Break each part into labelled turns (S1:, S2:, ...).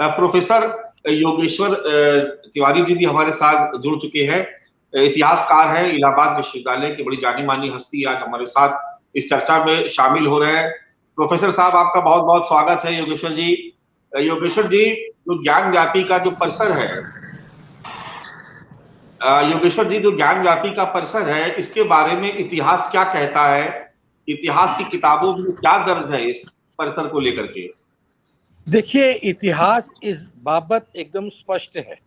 S1: Professor Yogeshwar Tiwari ji भी हमारे साथ जुड़ चुके हैं। इतिहासकार हैं, इलाहाबाद विश्वविद्यालय की बड़ी जानी मानी हस्ती आज हमारे साथ इस चर्चा में शामिल हो रहे हैं। प्रोफेसर साहब, आपका बहुत बहुत स्वागत है। योगेश्वर जी, जो ज्ञान व्यापी का जो परिसर है, योगेश्वर जी, जो ज्ञान व्यापी का परिसर है, इसके बारे में इतिहास क्या कहता है? इतिहास की किताबों में क्या दर्ज है इस परिसर को लेकर के?
S2: देखिए, इतिहास इस बाबत एकदम स्पष्ट है।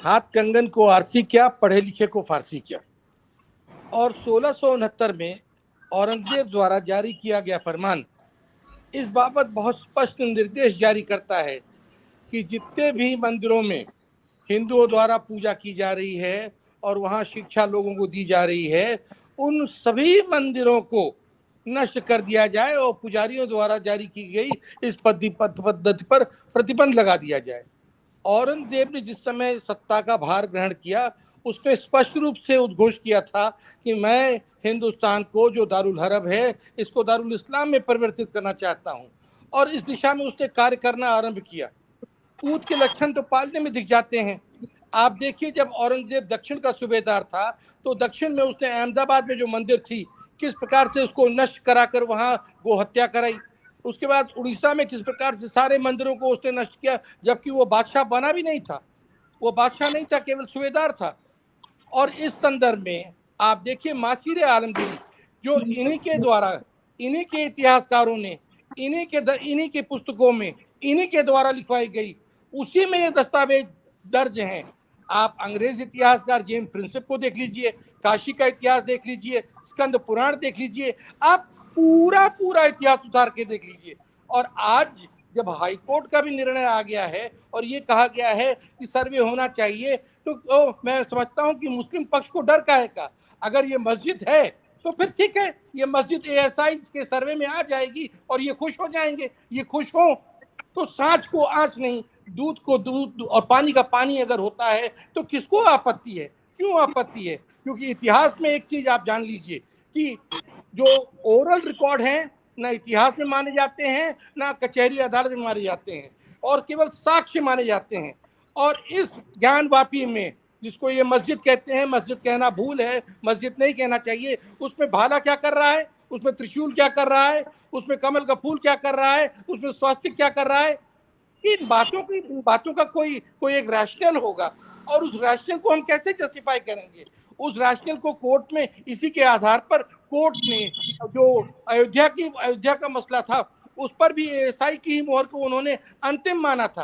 S2: हाथ कंगन को आरसी क्या, पढ़े लिखे को फारसी क्या। और 1669 में औरंगजेब द्वारा जारी किया गया फरमान इस बाबत बहुत स्पष्ट निर्देश जारी करता है कि जितने भी मंदिरों में हिंदुओं द्वारा पूजा की जा रही है और वहाँ शिक्षा लोगों को दी जा रही है, उन सभी मंदिरों को नष्ट कर दिया जाए और पुजारियों द्वारा जारी की गई इस पद्धति पर प्रतिबंध लगा दिया जाए। औरंगजेब ने जिस समय सत्ता का भार ग्रहण किया, उसने स्पष्ट रूप से उद्घोष किया था कि मैं हिंदुस्तान को जो दारुल हरब है, इसको दारुल इस्लाम में परिवर्तित करना चाहता हूँ। और इस दिशा में उसने कार्य करना आरंभ किया। ऊत के लक्षण तो पालने में दिख जाते हैं। आप देखिए, जब औरंगजेब दक्षिण का सूबेदार था तो दक्षिण में उसने अहमदाबाद में जो मंदिर थी, किस प्रकार से उसको नष्ट कराकर वहाँ गोहत्या कराई। उसके बाद उड़ीसा में किस प्रकार से सारे मंदिरों को उसने नष्ट किया, जबकि वो बादशाह बना भी नहीं था, वो बादशाह नहीं था, केवल सूबेदार था। और इस संदर्भ में आप देखिए, मासीर आलमगीरी जो इन्हीं के द्वारा, इन्हीं के इतिहासकारों ने, इन्हीं के पुस्तकों में, इन्हीं के द्वारा लिखवाई गई, उसी में ये दस्तावेज दर्ज हैं। आप अंग्रेज इतिहासकार जेम्स प्रिंसेप को देख लीजिए, काशी का इतिहास देख लीजिए, स्कंद पुराण देख लीजिए, आप पूरा पूरा इतिहास उतार के देख लीजिए। और आज जब हाई कोर्ट का भी निर्णय आ गया है और ये कहा गया है कि सर्वे होना चाहिए, तो मैं समझता हूं कि मुस्लिम पक्ष को डर काहे का। अगर ये मस्जिद है तो फिर ठीक है, ये मस्जिद एएसआई के सर्वे में आ जाएगी और ये खुश हो जाएंगे। ये खुश हो तो सांच को आंच नहीं, दूध को दूध और पानी का पानी अगर होता है तो किसको आपत्ति है? क्यों आपत्ति है? क्योंकि इतिहास में एक चीज आप जान लीजिए कि जो ओरल रिकॉर्ड हैं, ना इतिहास में माने जाते हैं, ना कचहरी अदालत में माने जाते हैं, और केवल साक्ष्य माने जाते हैं। और इस ज्ञानवापी में, जिसको ये मस्जिद कहते हैं, मस्जिद कहना भूल है, मस्जिद नहीं कहना चाहिए, उसमें भाला क्या कर रहा है, उसमें त्रिशूल क्या कर रहा है, उसमें कमल का फूल क्या कर रहा है, उसमें स्वास्तिक क्या कर रहा है। इन बातों का कोई कोई एक रैशनल होगा, और उस रैशनल को हम कैसे जस्टिफाई करेंगे? उस रैशनल को कोर्ट में, इसी के आधार पर कोर्ट ने जो अयोध्या का मसला था, उस पर भी एएसआई की ही मोहर को उन्होंने अंतिम माना था।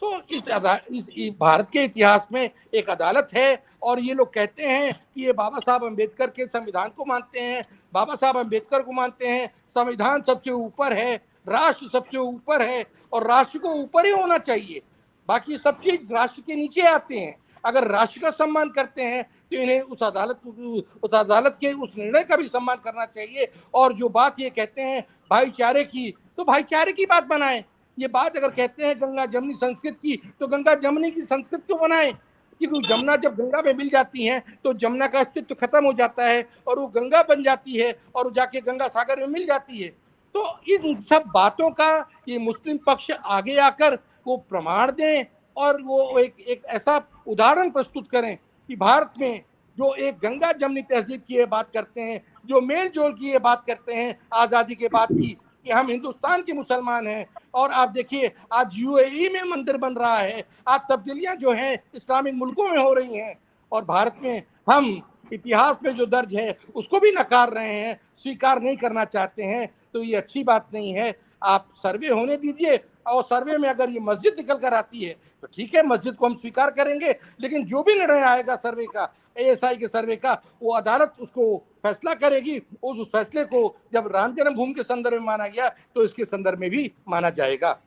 S2: तो इस भारत के इतिहास में एक अदालत है, और ये लोग कहते हैं कि ये बाबा साहब अम्बेडकर के संविधान को मानते हैं, बाबा साहब अम्बेडकर को मानते हैं, संविधान सबसे ऊपर है, राष्ट्र सबसे ऊपर है, और राष्ट्र को ऊपर ही होना चाहिए, बाकी सब चीज राष्ट्र के नीचे आते हैं। अगर राष्ट्र का सम्मान करते हैं तो इन्हें उस अदालत के उस निर्णय का भी सम्मान करना चाहिए। और जो बात ये कहते हैं भाईचारे की, तो भाईचारे की बात बनाएं। ये बात अगर कहते हैं गंगा जमनी संस्कृत की, तो गंगा जमनी की संस्कृत क्यों बनाएं? क्योंकि जमुना जब गंगा में मिल जाती है तो जमुना का अस्तित्व खत्म हो जाता है और वो गंगा बन जाती है और जाके गंगा सागर में मिल जाती है। तो इन सब बातों का ये मुस्लिम पक्ष आगे आकर वो प्रमाण दें, और वो एक ऐसा उदाहरण प्रस्तुत करें कि भारत में जो एक गंगा जमनी तहजीब की ये बात करते हैं, जो मेल जोल की ये बात करते हैं आज़ादी के बाद की, कि हम हिंदुस्तान के मुसलमान हैं। और आप देखिए, आज यूएई में मंदिर बन रहा है, आज तब्दीलियां जो हैं इस्लामिक मुल्कों में हो रही हैं, और भारत में हम इतिहास में जो दर्ज है उसको भी नकार रहे हैं, स्वीकार नहीं करना चाहते हैं। तो ये अच्छी बात नहीं है। आप सर्वे होने दीजिए, और सर्वे में अगर ये मस्जिद निकल कर आती है तो ठीक है, मस्जिद को हम स्वीकार करेंगे, लेकिन जो भी निर्णय आएगा सर्वे का, एएसआई के सर्वे का, वो अदालत उसको फैसला करेगी। उस फैसले को जब राम जन्मभूमि के संदर्भ में माना गया तो इसके संदर्भ में भी माना जाएगा।